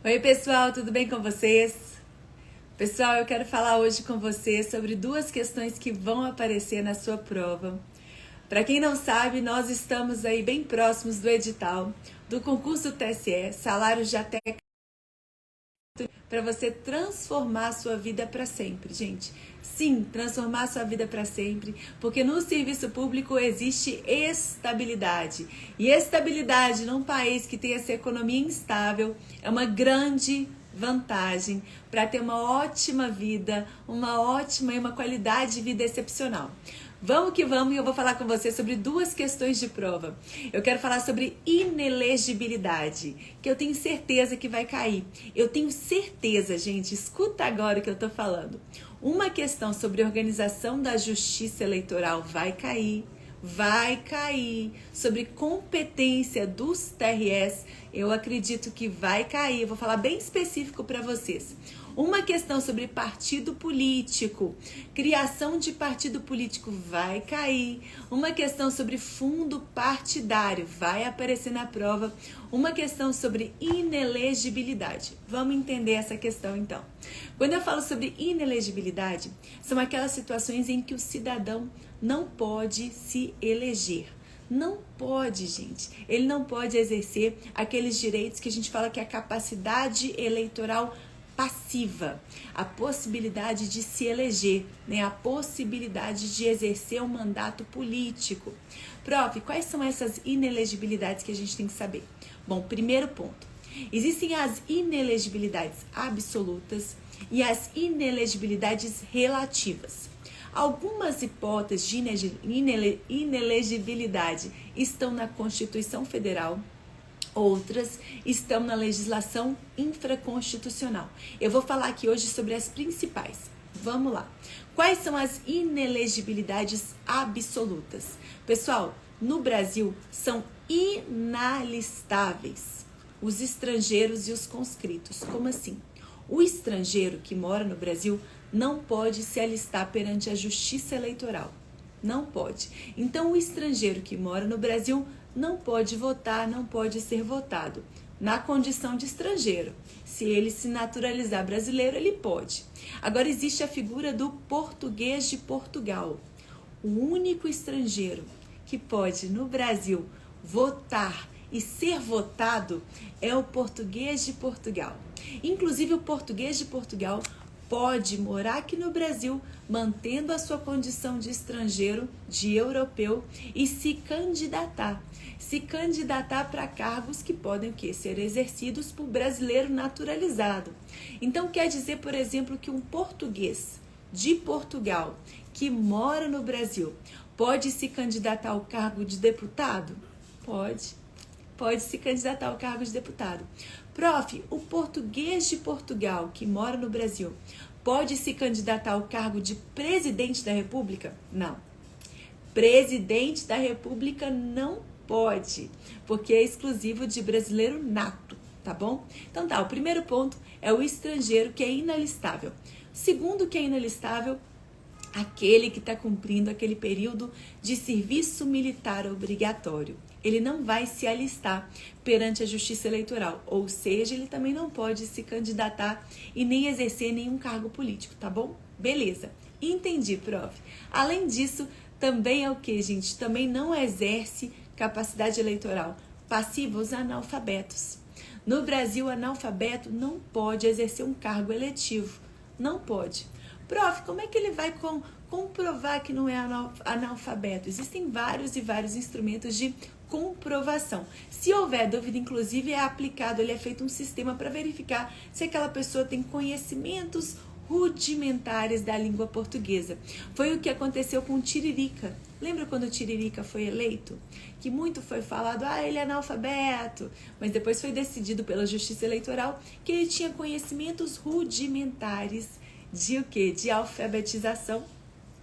Oi, pessoal, tudo bem com vocês? Pessoal, eu quero falar hoje com vocês sobre duas questões que vão aparecer na sua prova. Para quem não sabe, nós estamos aí bem próximos do edital do concurso do TSE, salários de até para você transformar a sua vida para sempre, gente. Sim, transformar a sua vida para sempre, porque no serviço público existe estabilidade. E estabilidade num país que tem essa economia instável é uma grande vantagem para ter uma ótima vida, uma ótima e uma qualidade de vida excepcional. Vamos que vamos, e eu vou falar com você sobre duas questões de prova. Eu quero falar sobre inelegibilidade, que eu tenho certeza que vai cair. Eu tenho certeza, gente, escuta agora o que eu tô falando. Uma questão sobre organização da justiça eleitoral vai cair. Vai cair. Sobre competência dos TRS, eu acredito que vai cair. Eu vou falar bem específico para vocês. Uma questão sobre partido político, criação de partido político vai cair. Uma questão sobre fundo partidário vai aparecer na prova. Uma questão sobre inelegibilidade. Vamos entender essa questão então. Quando eu falo sobre inelegibilidade, são aquelas situações em que o cidadão não pode se eleger. Não pode, gente. Ele não pode exercer aqueles direitos que a gente fala que é a capacidade eleitoral passiva, a possibilidade de se eleger, né? A possibilidade de exercer um mandato político. Prof, quais são essas inelegibilidades que a gente tem que saber? Bom, primeiro ponto. Existem as inelegibilidades absolutas e as inelegibilidades relativas. Algumas hipóteses de inelegibilidade estão na Constituição Federal, outras estão na legislação infraconstitucional. Eu vou falar aqui hoje sobre as principais. Vamos lá. Quais são as inelegibilidades absolutas? Pessoal, no Brasil são inalistáveis os estrangeiros e os conscritos. Como assim? O estrangeiro que mora no Brasil não pode se alistar perante a Justiça Eleitoral. Não pode. Então, o estrangeiro que mora no Brasil não pode votar, não pode ser votado na condição de estrangeiro. Se ele se naturalizar brasileiro, ele pode. Agora, existe a figura do português de Portugal. O único estrangeiro que pode, no Brasil, votar e ser votado é o português de Portugal. Inclusive, o português de Portugal pode morar aqui no Brasil, mantendo a sua condição de estrangeiro, de europeu, e se candidatar. Se candidatar para cargos que podem ser exercidos por brasileiro naturalizado. Então, quer dizer, por exemplo, que um português de Portugal que mora no Brasil pode se candidatar ao cargo de deputado? Pode. Pode se candidatar ao cargo de deputado. Prof, o português de Portugal que mora no Brasil pode se candidatar ao cargo de presidente da República? Não. Presidente da República não pode, porque é exclusivo de brasileiro nato, tá bom? Então tá, o primeiro ponto é o estrangeiro que é inalistável. O segundo que é inalistável, aquele que está cumprindo aquele período de serviço militar obrigatório. Ele não vai se alistar perante a Justiça Eleitoral, ou seja, ele também não pode se candidatar e nem exercer nenhum cargo político, tá bom? Beleza, entendi, prof. Além disso, também é o que, gente? Também não exerce capacidade eleitoral passiva os analfabetos. No Brasil, analfabeto não pode exercer um cargo eletivo, não pode. Prof, como é que ele vai comprovar que não é analfabeto? Existem vários e vários instrumentos de comprovação. Se houver dúvida, inclusive, é aplicado, ele é feito um sistema para verificar se aquela pessoa tem conhecimentos rudimentares da língua portuguesa. Foi o que aconteceu com o Tiririca. Lembra quando o Tiririca foi eleito? Que muito foi falado, ele é analfabeto, mas depois foi decidido pela Justiça Eleitoral que ele tinha conhecimentos rudimentares de o quê? De alfabetização,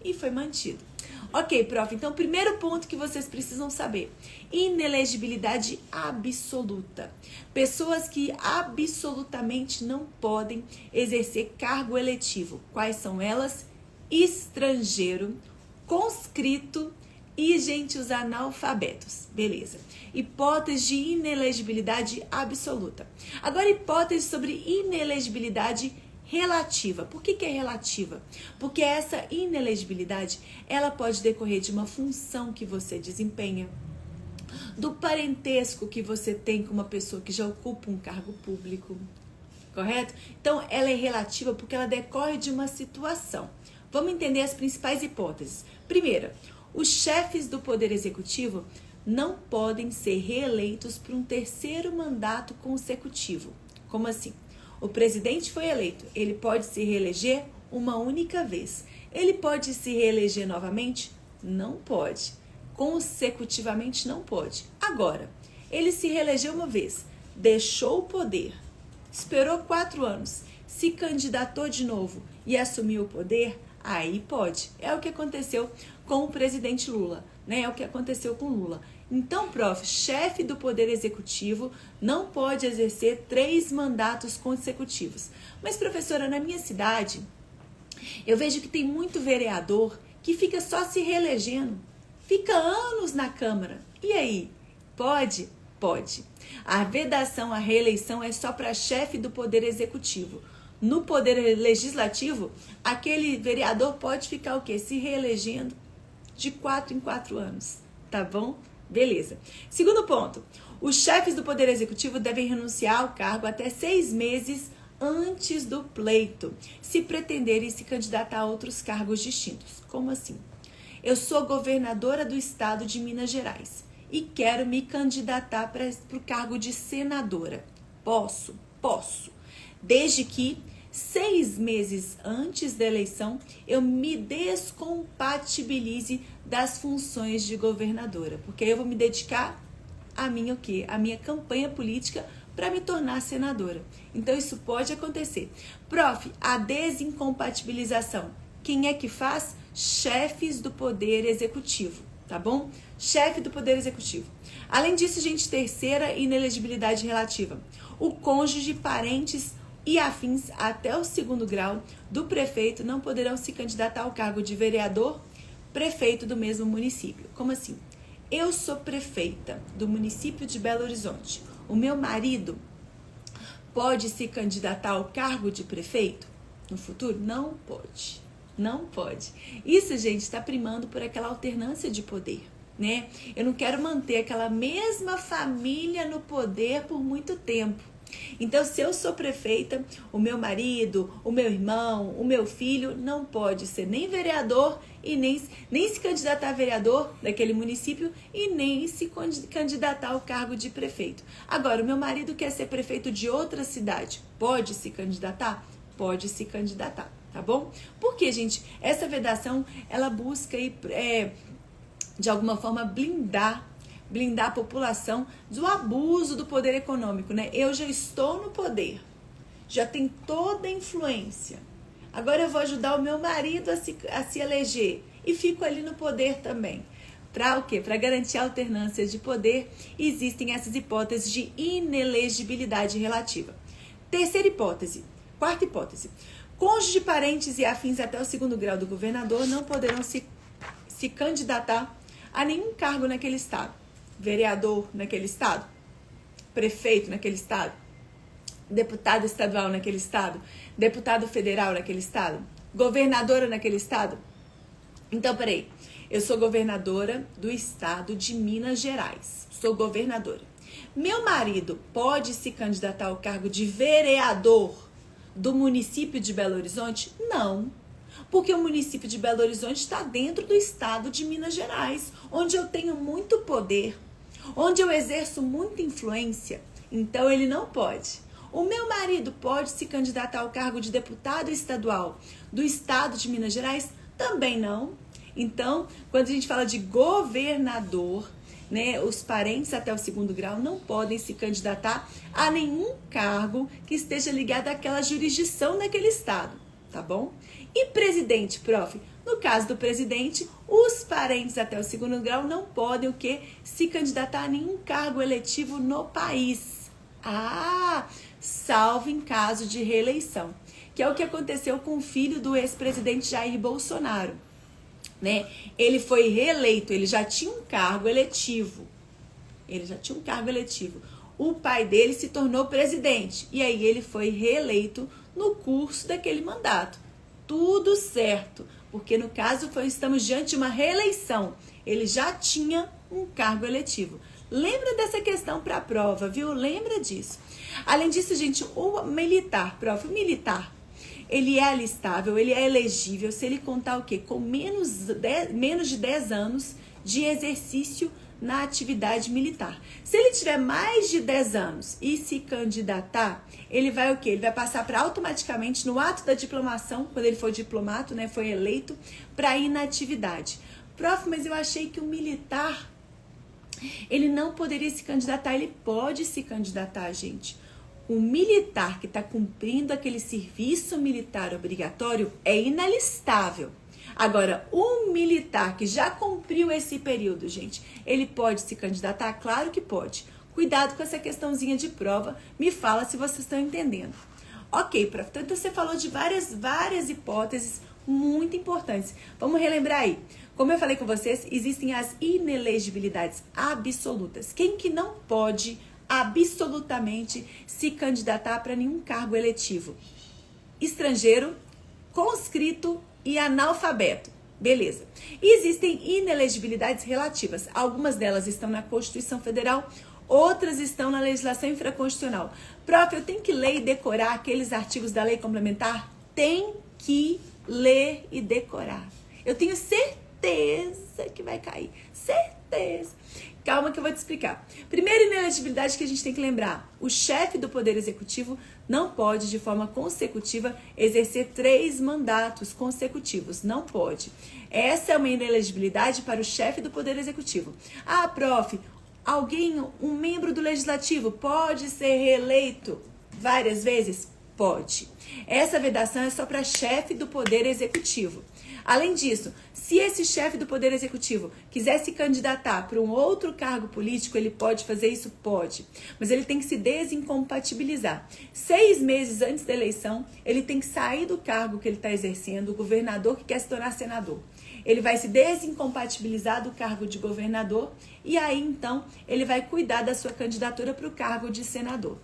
e foi mantido. Ok, prof, então primeiro ponto que vocês precisam saber, inelegibilidade absoluta. Pessoas que absolutamente não podem exercer cargo eletivo. Quais são elas? Estrangeiro, conscrito, E, gente, os analfabetos. Beleza. Hipótese de inelegibilidade absoluta. Agora, hipótese sobre inelegibilidade relativa. Por que é relativa? Porque essa inelegibilidade, ela pode decorrer de uma função que você desempenha, do parentesco que você tem com uma pessoa que já ocupa um cargo público, correto? Então, ela é relativa porque ela decorre de uma situação. Vamos entender as principais hipóteses. Primeira, os chefes do Poder Executivo não podem ser reeleitos por um terceiro mandato consecutivo. Como assim? O presidente foi eleito, ele pode se reeleger uma única vez. Ele pode se reeleger novamente? Não pode. Consecutivamente não pode. Agora, ele se reelegeu uma vez, deixou o poder, esperou 4 anos, se candidatou de novo e assumiu o poder, aí pode. É o que aconteceu com o presidente Lula, né? É o que aconteceu com Lula. Então, prof, chefe do Poder Executivo não pode exercer 3 mandatos consecutivos. Mas, professora, na minha cidade, eu vejo que tem muito vereador que fica só se reelegendo. Fica anos na Câmara. E aí? Pode? Pode. A vedação à reeleição é só para chefe do Poder Executivo. No Poder Legislativo, aquele vereador pode ficar o quê? Se reelegendo de 4 em 4 anos. Tá bom? Beleza. Segundo ponto. Os chefes do Poder Executivo devem renunciar ao cargo até 6 meses antes do pleito, se pretenderem se candidatar a outros cargos distintos. Como assim? Eu sou governadora do estado de Minas Gerais e quero me candidatar para o cargo de senadora. Posso? Posso. Desde que 6 meses antes da eleição eu me descompatibilize das funções de governadora, porque aí eu vou me dedicar a minha o quê? A minha campanha política para me tornar senadora. Então isso pode acontecer. Prof, a desincompatibilização, quem é que faz? Chefes do Poder Executivo, tá bom? Chefe do Poder Executivo. Além disso, gente, terceira inelegibilidade relativa. O cônjuge, parentes e afins até o 2º grau do prefeito não poderão se candidatar ao cargo de vereador, prefeito do mesmo município. Como assim? Eu sou prefeita do município de Belo Horizonte. O meu marido pode se candidatar ao cargo de prefeito no futuro? Não pode. Não pode. Isso, gente, está primando por aquela alternância de poder, né? Eu não quero manter aquela mesma família no poder por muito tempo. Então, se eu sou prefeita, o meu marido, o meu irmão, o meu filho não pode ser nem vereador e nem se candidatar a vereador daquele município e nem se candidatar ao cargo de prefeito. Agora, o meu marido quer ser prefeito de outra cidade. Pode se candidatar? Pode se candidatar, tá bom? Porque, gente, essa vedação, ela busca de alguma forma blindar a população do abuso do poder econômico, né? Eu já estou no poder, já tenho toda a influência. Agora eu vou ajudar o meu marido a se eleger e fico ali no poder também. Para o quê? Para garantir a alternância de poder, existem essas hipóteses de inelegibilidade relativa. Terceira hipótese, quarta hipótese. Cônjuge, parentes e afins até o 2º grau do governador não poderão se candidatar a nenhum cargo naquele estado. Vereador naquele estado, prefeito naquele estado, deputado estadual naquele estado, deputado federal naquele estado, governadora naquele estado. Então, peraí, eu sou governadora do estado de Minas Gerais, sou governadora. Meu marido pode se candidatar ao cargo de vereador do município de Belo Horizonte? Não. Porque o município de Belo Horizonte está dentro do estado de Minas Gerais, onde eu tenho muito poder, onde eu exerço muita influência, então ele não pode. O meu marido pode se candidatar ao cargo de deputado estadual do estado de Minas Gerais? Também não. Então, quando a gente fala de governador, né, os parentes até o 2º grau não podem se candidatar a nenhum cargo que esteja ligado àquela jurisdição daquele estado, tá bom? E presidente, prof? No caso do presidente, os parentes até o 2º grau não podem o quê? Se candidatar a nenhum cargo eletivo no país. Salvo em caso de reeleição, que é o que aconteceu com o filho do ex-presidente Jair Bolsonaro. né? Ele foi reeleito, ele já tinha um cargo eletivo. O pai dele se tornou presidente e aí ele foi reeleito no curso daquele mandato. Tudo certo, porque no caso estamos diante de uma reeleição. Ele já tinha um cargo eletivo. Lembra dessa questão para a prova, viu? Lembra disso. Além disso, gente, o militar, ele é alistável, ele é elegível se ele contar o quê? Com menos de 10 anos de exercício na atividade militar. Se ele tiver mais de 10 anos e se candidatar, ele vai o quê? Ele vai passar para automaticamente no ato da diplomação, quando ele for diplomato, né, foi eleito, para ir na atividade. Prof, mas eu achei que o militar, ele não poderia se candidatar. Ele pode se candidatar, gente. O militar que está cumprindo aquele serviço militar obrigatório é inalistável. Agora, o militar que já cumpriu esse período, gente, ele pode se candidatar? Claro que pode. Cuidado com essa questãozinha de prova. Me fala se vocês estão entendendo. Ok, prof. Então você falou de várias hipóteses muito importantes. Vamos relembrar aí. Como eu falei com vocês, existem as inelegibilidades absolutas. Quem que não pode absolutamente se candidatar para nenhum cargo eletivo? Estrangeiro, conscrito e analfabeto. Beleza. E existem inelegibilidades relativas. Algumas delas estão na Constituição Federal, outras estão na legislação infraconstitucional. Prof, eu tenho que ler e decorar aqueles artigos da lei complementar? Tem que ler e decorar. Eu tenho certeza que vai cair. Certeza. Calma que eu vou te explicar. Primeira inelegibilidade que a gente tem que lembrar. O chefe do Poder Executivo não pode, de forma consecutiva, exercer 3 mandatos consecutivos. Não pode. Essa é uma inelegibilidade para o chefe do Poder Executivo. Ah, prof, um membro do Legislativo pode ser reeleito várias vezes? Pode. Essa vedação é só para chefe do Poder Executivo. Além disso, se esse chefe do Poder Executivo quiser se candidatar para um outro cargo político, ele pode fazer isso? Pode. Mas ele tem que se desincompatibilizar. 6 meses antes da eleição, ele tem que sair do cargo que ele está exercendo, o governador que quer se tornar senador. Ele vai se desincompatibilizar do cargo de governador e aí, então, ele vai cuidar da sua candidatura para o cargo de senador.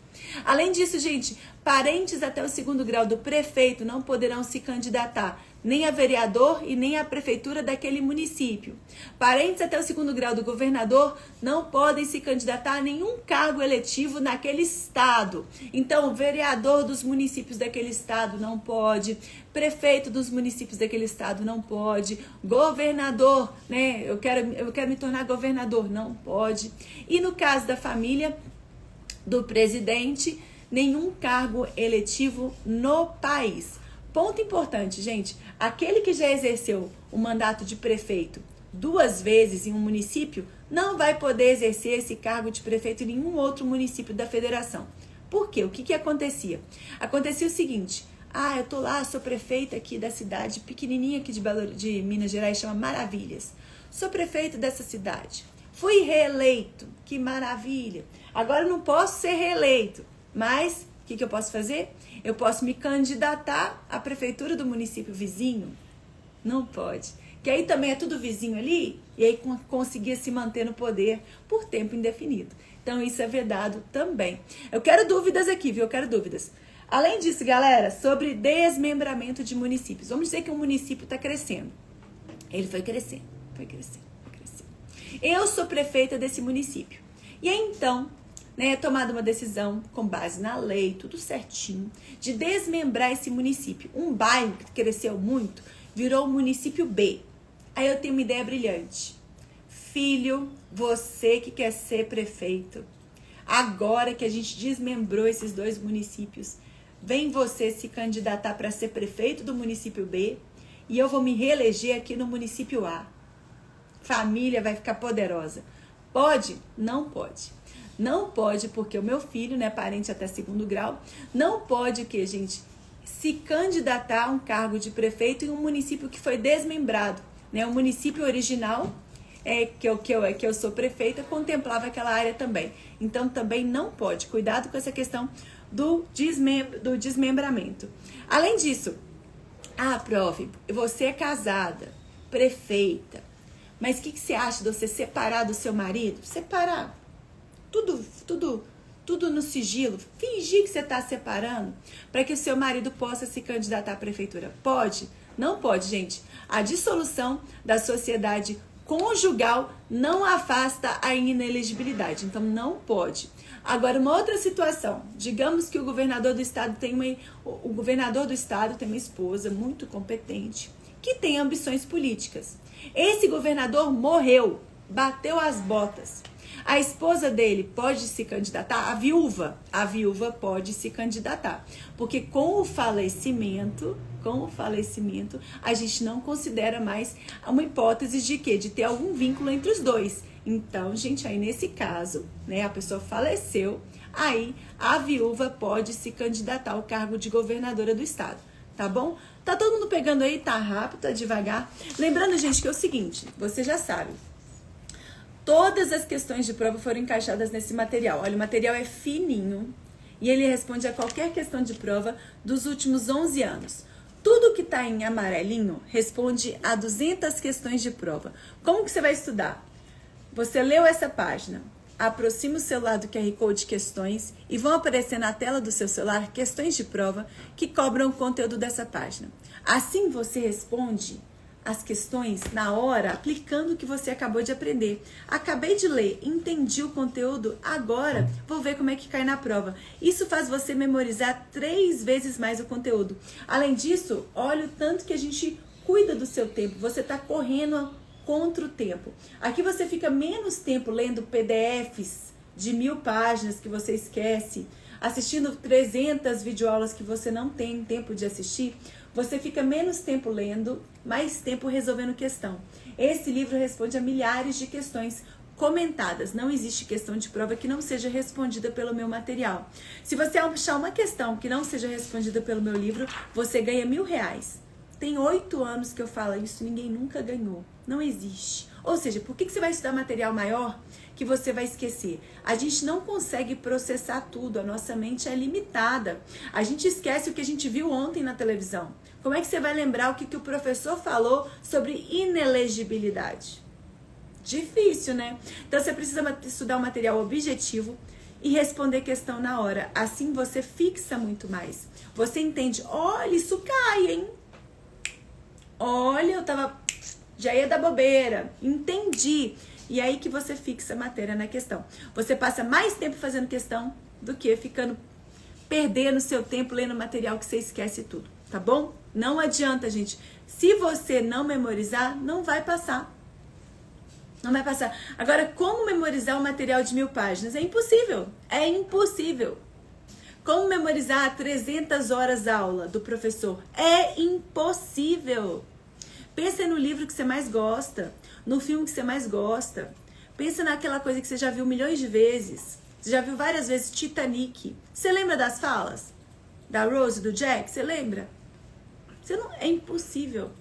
Além disso, gente, parentes até o 2º grau do prefeito não poderão se candidatar nem a vereador e nem a prefeitura daquele município. Parentes até o 2º grau do governador não podem se candidatar a nenhum cargo eletivo naquele estado. Então, o vereador dos municípios daquele estado não pode, prefeito dos municípios daquele estado não pode, governador, né? Eu quero me tornar governador, não pode. E no caso da família do presidente, nenhum cargo eletivo no país. Ponto importante, gente, aquele que já exerceu o mandato de prefeito 2 vezes em um município, não vai poder exercer esse cargo de prefeito em nenhum outro município da federação. Por quê? O que acontecia? Acontecia o seguinte, eu tô lá, sou prefeita aqui da cidade pequenininha aqui de Minas Gerais, chama Maravilhas. Sou prefeito dessa cidade. Fui reeleito, que maravilha. Agora não posso ser reeleito, mas o que eu posso fazer? Eu posso me candidatar à prefeitura do município vizinho? Não pode. Que aí também é tudo vizinho ali, e aí conseguia se manter no poder por tempo indefinido. Então isso é vedado também. Eu quero dúvidas aqui, viu? Eu quero dúvidas. Além disso, galera, sobre desmembramento de municípios. Vamos dizer que um município está crescendo. Ele foi crescendo. Eu sou prefeita desse município. E aí, então, é tomada uma decisão com base na lei, tudo certinho, de desmembrar esse município. Um bairro que cresceu muito virou o município B. Aí eu tenho uma ideia brilhante. Filho, você que quer ser prefeito, agora que a gente desmembrou esses 2 municípios, vem você se candidatar para ser prefeito do município B e eu vou me reeleger aqui no município A. Família vai ficar poderosa. Pode? Não pode. Não pode porque o meu filho, né, parente até 2º grau, não pode o que, gente? Se candidatar a um cargo de prefeito em um município que foi desmembrado. Né? O município original, que eu sou prefeita, contemplava aquela área também. Então, também não pode. Cuidado com essa questão do desmembramento. Além disso, prof, você é casada, prefeita. Mas o que você acha de você separar do seu marido? Separar. Tudo no sigilo. Fingir que você está separando para que o seu marido possa se candidatar à prefeitura. Pode? Não pode, gente. A dissolução da sociedade conjugal não afasta a inelegibilidade. Então, não pode. Agora, uma outra situação. Digamos que o governador do estado tem uma esposa muito competente que tem ambições políticas. Esse governador morreu, bateu as botas. A esposa dele pode se candidatar? A viúva pode se candidatar. Porque com o falecimento, a gente não considera mais uma hipótese de quê? De ter algum vínculo entre os dois. Então, gente, aí nesse caso, né, a pessoa faleceu, aí a viúva pode se candidatar ao cargo de governadora do estado, tá bom? Tá todo mundo pegando aí? Tá rápido, tá devagar? Lembrando, gente, que é o seguinte, você já sabe, todas as questões de prova foram encaixadas nesse material. Olha, o material é fininho e ele responde a qualquer questão de prova dos últimos 11 anos. Tudo que está em amarelinho responde a 200 questões de prova. Como que você vai estudar? Você leu essa página, aproxima o celular do QR Code questões e vão aparecer na tela do seu celular questões de prova que cobram o conteúdo dessa página. Assim você responde as questões na hora, aplicando o que você acabou de aprender. Acabei de ler, entendi o conteúdo, agora vou ver como é que cai na prova. Isso faz você memorizar 3 vezes mais o conteúdo. Além disso, olha o tanto que a gente cuida do seu tempo. Você está correndo contra o tempo. Aqui você fica menos tempo lendo PDFs de 1000 páginas que você esquece, assistindo 300 videoaulas que você não tem tempo de assistir. Você fica menos tempo lendo, mais tempo resolvendo questão. Esse livro responde a milhares de questões comentadas. Não existe questão de prova que não seja respondida pelo meu material. Se você achar uma questão que não seja respondida pelo meu livro, você ganha R$1.000. Tem 8 anos que eu falo isso, ninguém nunca ganhou. Não existe. Ou seja, por que você vai estudar material maior que você vai esquecer? A gente não consegue processar tudo, a nossa mente é limitada. A gente esquece o que a gente viu ontem na televisão. Como é que você vai lembrar o que o professor falou sobre inelegibilidade? Difícil, né? Então você precisa estudar um material objetivo e responder questão na hora. Assim você fixa muito mais. Você entende, olha, isso cai, hein? Olha, já ia dar bobeira. Entendi. E aí que você fixa a matéria na questão. Você passa mais tempo fazendo questão do que perdendo seu tempo lendo material que você esquece tudo, tá bom? Não adianta, gente. Se você não memorizar, não vai passar. Não vai passar. Agora, como memorizar um material de 1000 páginas? É impossível. É impossível. Como memorizar 300 horas aula do professor? É impossível. Pensa no livro que você mais gosta, no filme que você mais gosta. Pensa naquela coisa que você já viu milhões de vezes. Você já viu várias vezes Titanic. Você lembra das falas? Da Rose, do Jack? Você lembra? É impossível.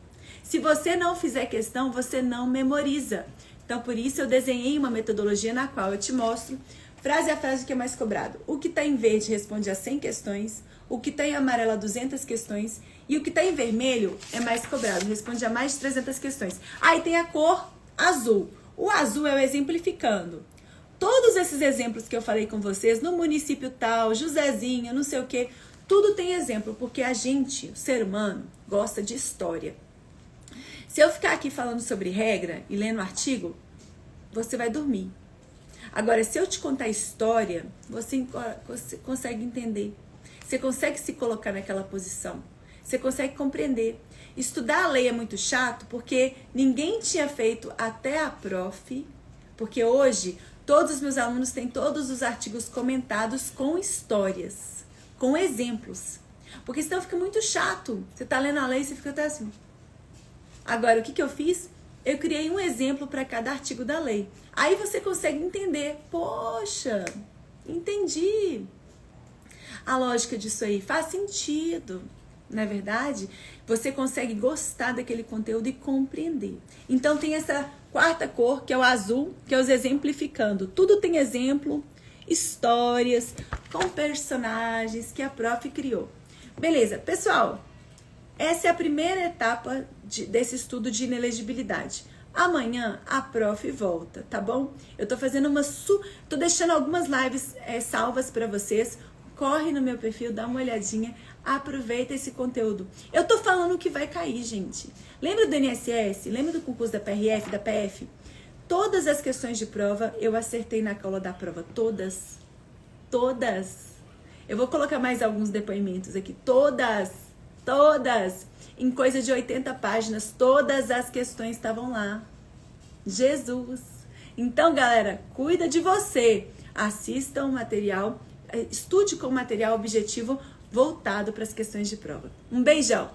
Se você não fizer questão, você não memoriza. Então, por isso, eu desenhei uma metodologia na qual eu te mostro frase a frase que é mais cobrado. O que está em verde responde a 100 questões, o que está em amarelo a 200 questões e o que está em vermelho é mais cobrado, responde a mais de 300 questões. Aí tem a cor azul. O azul é o exemplificando. Todos esses exemplos que eu falei com vocês, no município tal, Josézinho, não sei o que, tudo tem exemplo, porque a gente, o ser humano, gosta de história. Se eu ficar aqui falando sobre regra e lendo artigo, você vai dormir. Agora, se eu te contar história, você consegue entender. Você consegue se colocar naquela posição. Você consegue compreender. Estudar a lei é muito chato porque ninguém tinha feito até a prof. Porque hoje, todos os meus alunos têm todos os artigos comentados com histórias, com exemplos. Porque senão fica muito chato. Você está lendo a lei e você fica até assim. Agora, o que eu fiz? Eu criei um exemplo para cada artigo da lei. Aí você consegue entender. Poxa, entendi. A lógica disso aí faz sentido, não é verdade? Você consegue gostar daquele conteúdo e compreender. Então tem essa quarta cor, que é o azul, que é os exemplificando. Tudo tem exemplo, histórias, com personagens que a prof criou. Beleza, pessoal, Essa é a primeira etapa desse estudo de inelegibilidade. Amanhã a prof volta, tá bom? Eu tô fazendo tô deixando algumas lives salvas para vocês. Corre no meu perfil, dá uma olhadinha, aproveita esse conteúdo. Eu tô falando que vai cair, gente. Lembra do INSS? Lembra do concurso da PRF, da PF? Todas as questões de prova eu acertei na cola da prova, todas. Eu vou colocar mais alguns depoimentos aqui, todas. Em coisa de 80 páginas, todas as questões estavam lá. Jesus! Então, galera, cuida de você. Assista o material, estude com material objetivo voltado para as questões de prova. Um beijão!